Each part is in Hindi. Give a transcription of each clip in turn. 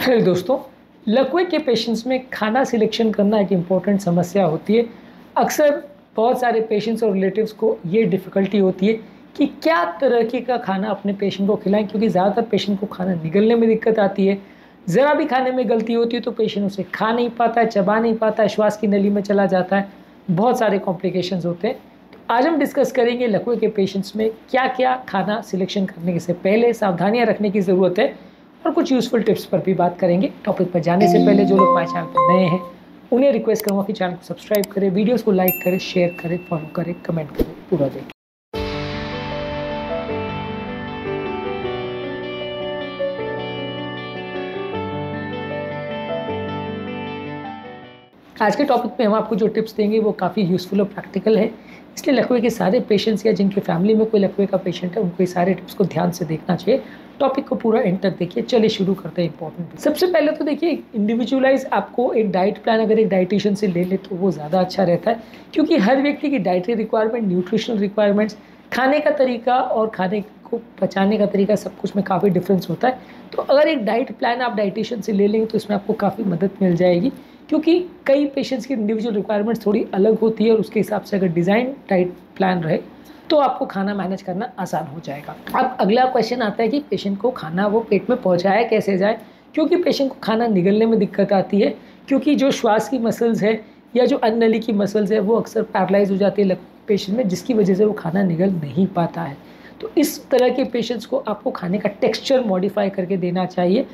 हेलो दोस्तों, लकवे के पेशेंट्स में खाना सिलेक्शन करना एक इम्पॉर्टेंट समस्या होती है। अक्सर बहुत सारे पेशेंट्स और रिलेटिव्स को ये डिफ़िकल्टी होती है कि क्या तरह का खाना अपने पेशेंट को खिलाएं, क्योंकि ज़्यादातर पेशेंट को खाना निगलने में दिक्कत आती है। ज़रा भी खाने में गलती होती है तो पेशेंट उसे खा नहीं पाता है, चबा नहीं पाता है, श्वास की नली में चला जाता है। बहुत सारे कॉम्प्लिकेशंस होते हैं। तो आज हम डिस्कस करेंगे लकवे के पेशेंट्स में क्या क्या खाना सिलेक्शन करने से पहले सावधानियाँ रखने की ज़रूरत है, और कुछ यूज़फुल टिप्स पर भी बात करेंगे। टॉपिक पर जाने से पहले जो लोग हमारे चैनल पर नए हैं उन्हें रिक्वेस्ट करूँगा कि चैनल को सब्सक्राइब करें, वीडियोस को लाइक करें, शेयर करें, फॉलो करें, कमेंट करें, पूरा देखें। आज के टॉपिक में हम आपको जो टिप्स देंगे वो काफ़ी यूज़फुल और प्रैक्टिकल है, इसलिए लकवे के सारे पेशेंट्स या जिनके फैमिली में कोई लकवे का पेशेंट है उनको ये सारे टिप्स को ध्यान से देखना चाहिए। टॉपिक को पूरा एंड तक देखिए। चलिए शुरू करते हैं। इंपॉर्टेंट सबसे पहले तो देखिए, इंडिविजुअलाइज आपको एक डाइट प्लान अगर एक डाइटिशियन से ले ले तो वो ज़्यादा अच्छा रहता है, क्योंकि हर व्यक्ति की डाइटरी रिक्वायरमेंट, न्यूट्रिशनल रिक्वायरमेंट्स, खाने का तरीका और खाने को पचाने का तरीका, सब कुछ में काफ़ी डिफरेंस होता है। तो अगर एक डाइट प्लान आप डाइटिशियन से ले लेंगे तो इसमें आपको काफ़ी मदद मिल जाएगी, क्योंकि कई पेशेंट्स की इंडिविजुअल रिक्वायरमेंट्स थोड़ी अलग होती है और उसके हिसाब से अगर डिज़ाइन डाइट प्लान रहे तो आपको खाना मैनेज करना आसान हो जाएगा। अब अगला क्वेश्चन आता है कि पेशेंट को खाना वो पेट में पहुंचाया कैसे जाए, क्योंकि पेशेंट को खाना निगलने में दिक्कत आती है, क्योंकि जो श्वास की मसल्स है या जो अन्न नली की मसल्स है वो अक्सर पैरालाइज हो जाती है पेशेंट में, जिसकी वजह से वो खाना निगल नहीं पाता है। तो इस तरह के पेशेंट्स को आपको खाने का टेक्स्चर मॉडिफाई करके देना चाहिए।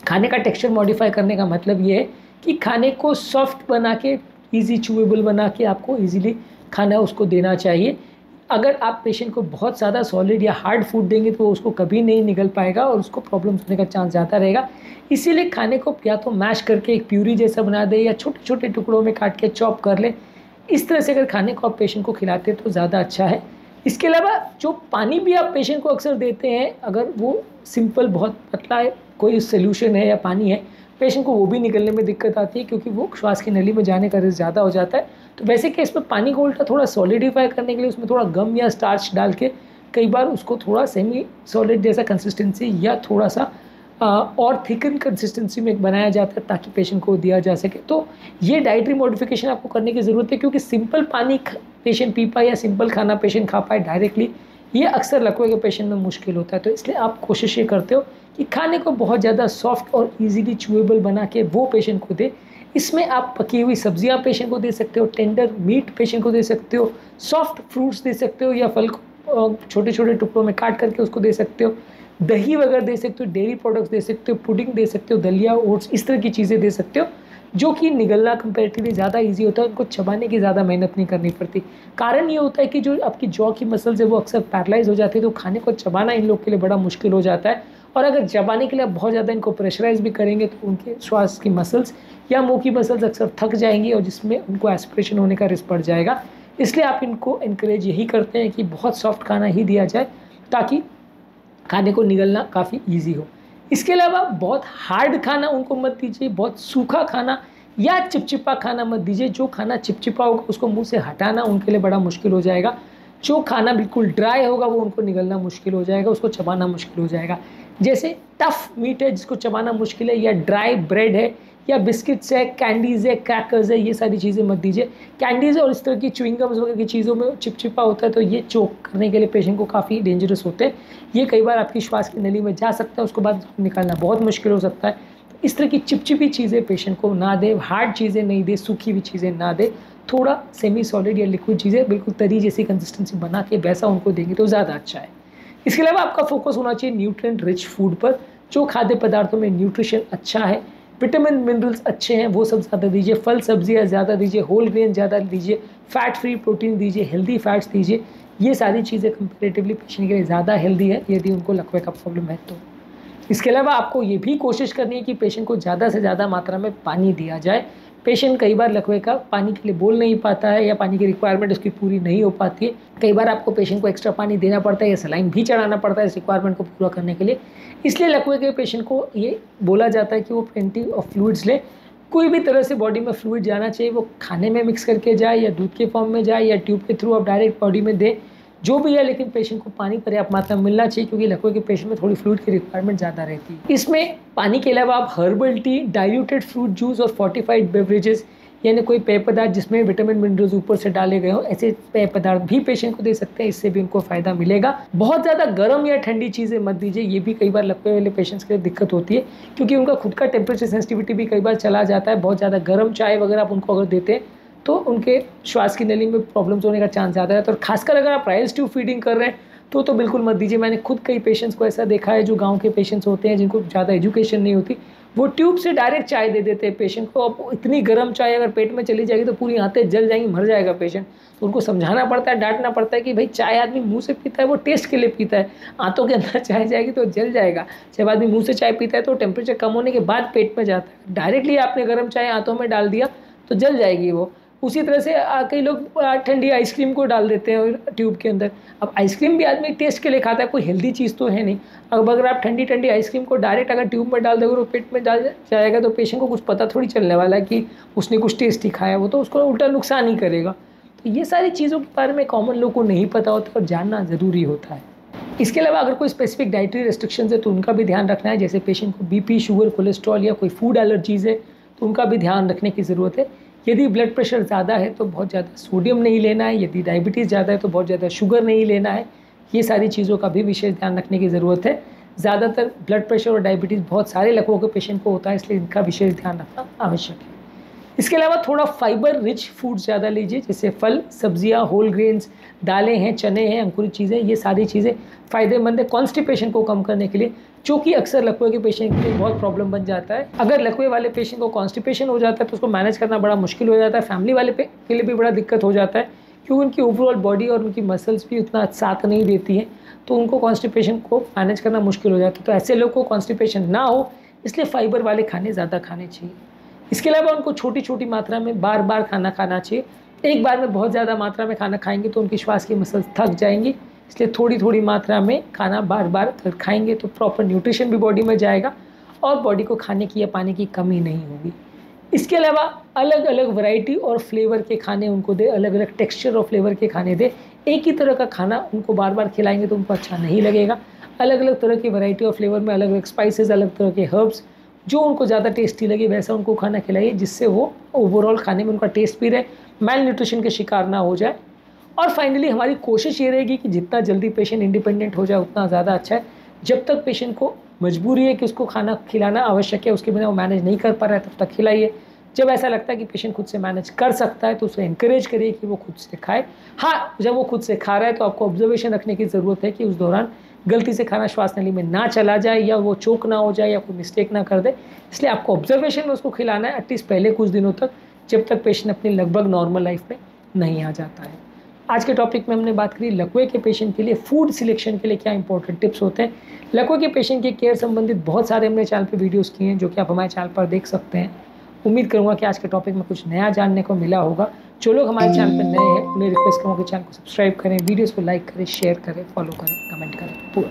खाने का टेक्स्चर मॉडिफाई करने का मतलब ये है कि खाने को सॉफ्ट बना के, ईजी चूएबल बना के आपको ईजीली खाना उसको देना चाहिए। अगर आप पेशेंट को बहुत ज़्यादा सॉलिड या हार्ड फूड देंगे तो उसको कभी नहीं निगल पाएगा और उसको प्रॉब्लम्स होने का चांस ज़्यादा रहेगा। इसीलिए खाने को या तो मैश करके एक प्यूरी जैसा बना दे या छोटे छोटे टुकड़ों में काट के चॉप कर ले। इस तरह से अगर खाने को आप पेशेंट को खिलाते हैं तो ज़्यादा अच्छा है। इसके अलावा जो पानी भी आप पेशेंट को अक्सर देते हैं, अगर वो सिंपल बहुत पतला है, कोई सोल्यूशन है या पानी है, पेशेंट को वो भी निकलने में दिक्कत आती है, क्योंकि वो श्वास की नली में जाने का रिस्क ज़्यादा हो जाता है। तो वैसे केस में पानी को उल्टा थोड़ा सॉलिडिफाई करने के लिए उसमें थोड़ा गम या स्टार्च डाल के कई बार उसको थोड़ा सेमी सॉलिड जैसा कंसिस्टेंसी या थोड़ा सा और थिकन कंसिस्टेंसी में बनाया जाता है ताकि पेशेंट को दिया जा सके। तो ये डाइटरी मॉडिफिकेशन आपको करने की ज़रूरत है, क्योंकि सिंपल पानी पेशेंट पी पाए या सिंपल खाना पेशेंट खा पाए डायरेक्टली, ये अक्सर लकवे के पेशेंट में मुश्किल होता है। तो इसलिए आप कोशिश ये करते हो कि खाने को बहुत ज़्यादा सॉफ्ट और इजीली चूएबल बना के वो पेशेंट को दे। इसमें आप पकी हुई सब्जियां पेशेंट को दे सकते हो, टेंडर मीट पेशेंट को दे सकते हो, सॉफ्ट फ्रूट्स दे सकते हो या फल को छोटे छोटे टुकड़ों में काट करके उसको दे सकते हो, दही वगैरह दे सकते हो, डेयरी प्रोडक्ट्स दे सकते हो, पुडिंग दे सकते हो, दलिया, ओट्स, इस तरह की चीज़ें दे सकते हो, जो कि निगलना कंपैरेटिवली ज़्यादा इजी होता है, उनको चबाने की ज़्यादा मेहनत नहीं करनी पड़ती। कारण ये होता है कि जो आपकी जॉ की मसल्स है वो अक्सर पैरालाइज हो जाती है, तो खाने को चबाना इन लोग के लिए बड़ा मुश्किल हो जाता है। और अगर चबाने के लिए आप बहुत ज़्यादा इनको प्रेशराइज भी करेंगे तो उनके श्वास की मसल्स या मुँह की मसल्स अक्सर थक जाएंगी और जिसमें उनको एस्पिरेशन होने का रिस्क बढ़ जाएगा। इसलिए आप इनको इनकरेज यही करते हैं कि बहुत सॉफ्ट खाना ही दिया जाए ताकि खाने को निगलना काफ़ी ईजी हो। इसके अलावा बहुत हार्ड खाना उनको मत दीजिए, बहुत सूखा खाना या चिपचिपा खाना मत दीजिए। जो खाना चिपचिपा होगा उसको मुंह से हटाना उनके लिए बड़ा मुश्किल हो जाएगा। जो खाना बिल्कुल ड्राई होगा वो उनको निगलना मुश्किल हो जाएगा, उसको चबाना मुश्किल हो जाएगा। जैसे टफ मीट है जिसको चबाना मुश्किल है, या ड्राई ब्रेड है, या बिस्किट्स है, कैंडीज़ है, क्रैकर्स है, ये सारी चीज़ें मत दीजिए। कैंडीज़ और इस तरह की च्युइंगम्स वगैरह की चीज़ों में चिपचिपा होता है तो ये चोक करने के लिए पेशेंट को काफ़ी डेंजरस होते हैं। ये कई बार आपकी श्वास की नली में जा सकता है, उसके बाद निकालना बहुत मुश्किल हो सकता है। तो इस तरह की चिपचिपी चीज़ें पेशेंट को ना दे, हार्ड चीज़ें नहीं दे, सूखी हुई चीज़ें ना दे, थोड़ा सेमी सॉलिड या लिक्विड चीज़ें बिल्कुल तरी जैसी कंसिस्टेंसी बना के वैसा उनको देंगे तो ज़्यादा अच्छा है। इसके अलावा आपका फोकस होना चाहिए न्यूट्रिएंट रिच फूड पर। जो खाद्य पदार्थों में न्यूट्रिशन अच्छा है, विटामिन मिनरल्स अच्छे हैं, वो सब ज़्यादा दीजिए। फल सब्जियाँ ज़्यादा दीजिए, होल ग्रेन ज़्यादा दीजिए, फैट फ्री प्रोटीन दीजिए, हेल्दी फैट्स दीजिए। ये सारी चीज़ें कंपैरेटिवली पेशेंट के लिए ज़्यादा हेल्दी है यदि उनको लकवे का प्रॉब्लम है तो। इसके अलावा आपको ये भी कोशिश करनी है कि पेशेंट को ज़्यादा से ज़्यादा मात्रा में पानी दिया जाए। पेशेंट कई बार लकवे का पानी के लिए बोल नहीं पाता है या पानी की रिक्वायरमेंट उसकी पूरी नहीं हो पाती है। कई बार आपको पेशेंट को एक्स्ट्रा पानी देना पड़ता है या सलाइन भी चढ़ाना पड़ता है इस रिक्वायरमेंट को पूरा करने के लिए। इसलिए लकवे के पेशेंट को ये बोला जाता है कि वो प्लेंटी ऑफ फ्लूइड्स ले। कोई भी तरह से बॉडी में फ्लूइड जाना चाहिए, वो खाने में मिक्स करके जाए या दूध के फॉर्म में जाए या ट्यूब के थ्रू आप डायरेक्ट बॉडी में दें। जो भी है, लेकिन पेशेंट को पानी पर्याप्त मात्रा में मिलना चाहिए, क्योंकि लकवे के पेशेंट में थोड़ी फ्लूइड की रिक्वायरमेंट ज़्यादा रहती है। इसमें पानी के अलावा आप herbal tea, diluted fruit juice और फोर्टिफाइड बेवरेजेस, यानी कोई पेय पदार्थ जिसमें विटामिन मिनरल्स ऊपर से डाले गए हो, ऐसे पेय पदार्थ भी पेशेंट को दे सकते हैं। इससे भी उनको फायदा मिलेगा। बहुत ज़्यादा गर्म या ठंडी चीज़ें मत दीजिए, ये भी कई बार लकवे वाले पेशेंट्स के लिए दिक्कत होती है, क्योंकि उनका खुद का टेम्परेचर सेंसिटिविटी भी कई बार चला जाता है। बहुत ज़्यादा गर्म चाय वगैरह आप उनको अगर देते हैं तो उनके श्वास की नली में प्रॉब्लम्स होने का चांस ज़्यादा रहता है। और खासकर अगर आप राइस ट्यूब फीडिंग कर रहे हैं तो बिल्कुल मत दीजिए। मैंने खुद कई पेशेंट्स को ऐसा देखा है, जो गांव के पेशेंट्स होते हैं, जिनको ज़्यादा एजुकेशन नहीं होती, वो ट्यूब से डायरेक्ट चाय दे देते हैं पेशेंट को। अब इतनी गर्म चाय अगर पेट में चली जाएगी तो पूरी आंतें जल जाएंगी, मर जाएगा पेशेंट। तो उनको समझाना पड़ता है, डांटना पड़ता है कि भाई चाय आदमी मुंह से पीता है वो टेस्ट के लिए पीता है, आंतों के अंदर चाय जाएगी तो जल जाएगा। जब आदमी मुँह से चाय पीता है तो टेम्परेचर कम होने के बाद पेट में जाता है, डायरेक्टली आपने गर्म चाय आंतों में डाल दिया तो जल जाएगी वो। उसी तरह से कई लोग ठंडी आइसक्रीम को डाल देते हैं ट्यूब के अंदर। अब आइसक्रीम भी आदमी टेस्ट के लिए खाता है, कोई हेल्दी चीज़ तो है नहीं। अब अगर आप ठंडी ठंडी आइसक्रीम को डायरेक्ट अगर ट्यूब में डाल दोगे और पेट में डाल जाएगा तो पेशेंट को कुछ पता थोड़ी चलने वाला है कि उसने कुछ टेस्टी खाया, वो तो उसको उल्टा नुकसान ही करेगा। तो ये सारी चीज़ों के बारे में कॉमन लोग को नहीं पता होता और जानना ज़रूरी होता है। इसके अलावा अगर कोई स्पेसिफिक डाइटरी रेस्ट्रिक्शंस है तो उनका भी ध्यान रखना है। जैसे पेशेंट को बीपी, शुगर, कोलेस्ट्रॉल या कोई फूड एलर्जीज़ है तो उनका भी ध्यान रखने की ज़रूरत है। यदि ब्लड प्रेशर ज़्यादा है तो बहुत ज़्यादा सोडियम नहीं लेना है, यदि डायबिटीज़ ज़्यादा है तो बहुत ज़्यादा शुगर नहीं लेना है। ये सारी चीज़ों का भी विशेष ध्यान रखने की ज़रूरत है। ज़्यादातर ब्लड प्रेशर और डायबिटीज़ बहुत सारे लकवों के पेशेंट को होता है, इसलिए इनका विशेष ध्यान रखना आवश्यक है। इसके अलावा थोड़ा फाइबर रिच फूड ज़्यादा लीजिए, जैसे फल, सब्जियां, होल ग्रेन्स, दालें हैं, चने हैं, अंकुरित चीज़ें, ये सारी चीज़ें फ़ायदेमंद है कॉन्स्टिपेशन को कम करने के लिए, जो कि अक्सर लकवे के पेशेंट के लिए बहुत प्रॉब्लम बन जाता है। अगर लकवे वाले पेशेंट को कॉन्स्टिपेशन हो जाता है तो उसको मैनेज करना बड़ा मुश्किल हो जाता है। फैमिली वाले के लिए भी बड़ा दिक्कत हो जाता है, क्योंकि उनकी ओवरऑल बॉडी और उनकी मसल्स भी उतना साथ नहीं देती हैं, तो उनको कॉन्स्टिपेशन को मैनेज करना मुश्किल हो जाता है। तो ऐसे लोग को कॉन्स्टिपेशन ना हो, इसलिए फाइबर वाले खाने ज़्यादा खाने चाहिए। इसके अलावा उनको छोटी छोटी मात्रा में बार बार खाना खाना चाहिए। एक बार में बहुत ज़्यादा मात्रा में खाना खाएंगे तो उनकी श्वास की मसल्स थक जाएंगी, इसलिए थोड़ी थोड़ी मात्रा में खाना बार बार अगर खाएंगे तो प्रॉपर न्यूट्रिशन भी बॉडी में जाएगा और बॉडी को खाने की या पानी की कमी नहीं होगी। इसके अलावा अलग अलग वैरायटी और फ्लेवर के खाने उनको दे, अलग अलग टेक्सचर और फ्लेवर के खाने दे। एक ही तरह का खाना उनको बार बार खिलाएंगे तो उनको अच्छा नहीं लगेगा। अलग अलग तरह की वैरायटी और फ्लेवर में अलग अलग स्पाइसेस, अलग तरह के हर्ब्स, जो उनको ज़्यादा टेस्टी लगे वैसा उनको खाना खिलाइए, जिससे वो ओवरऑल खाने में उनका टेस्ट भी रहे, मैल न्यूट्रिशन के शिकार ना हो जाए। और फाइनली हमारी कोशिश ये रहेगी कि जितना जल्दी पेशेंट इंडिपेंडेंट हो जाए उतना ज़्यादा अच्छा है। जब तक पेशेंट को मजबूरी है कि उसको खाना खिलाना आवश्यक है, उसके बिना वो मैनेज नहीं कर पा रहा है, तब तक खिलाइए। जब ऐसा लगता है कि पेशेंट खुद से मैनेज कर सकता है तो उसे इंकरेज करिए कि वो खुद से खाए। हाँ, जब वो खुद से खा रहा है तो आपको ऑब्जर्वेशन रखने की ज़रूरत है कि उस दौरान गलती से खाना श्वास नली में ना चला जाए या वो चोक ना हो जाए या कोई मिस्टेक ना कर दे। इसलिए आपको ऑब्जर्वेशन में उसको खिलाना है एटलीस्ट पहले कुछ दिनों तक, जब तक पेशेंट अपनी लगभग नॉर्मल लाइफ में नहीं आ जाता है। आज के टॉपिक में हमने बात करी लकवे के पेशेंट के लिए फूड सिलेक्शन के लिए क्या इंपॉर्टेंट टिप्स होते हैं। लकवे के पेशेंट के केयर संबंधित बहुत सारे हमने चैनल पर वीडियोज़ किए हैं, जो कि आप हमारे चैनल पर देख सकते हैं। उम्मीद करूँगा कि आज के टॉपिक में कुछ नया जानने को मिला होगा। जो लोग हमारे चैनल पर नए हैं उन्हें रिक्वेस्ट करूँगा कि चैनल को सब्सक्राइब करें, वीडियोज़ को लाइक करें, शेयर करें, फॉलो करें, कमेंट करें पूरा।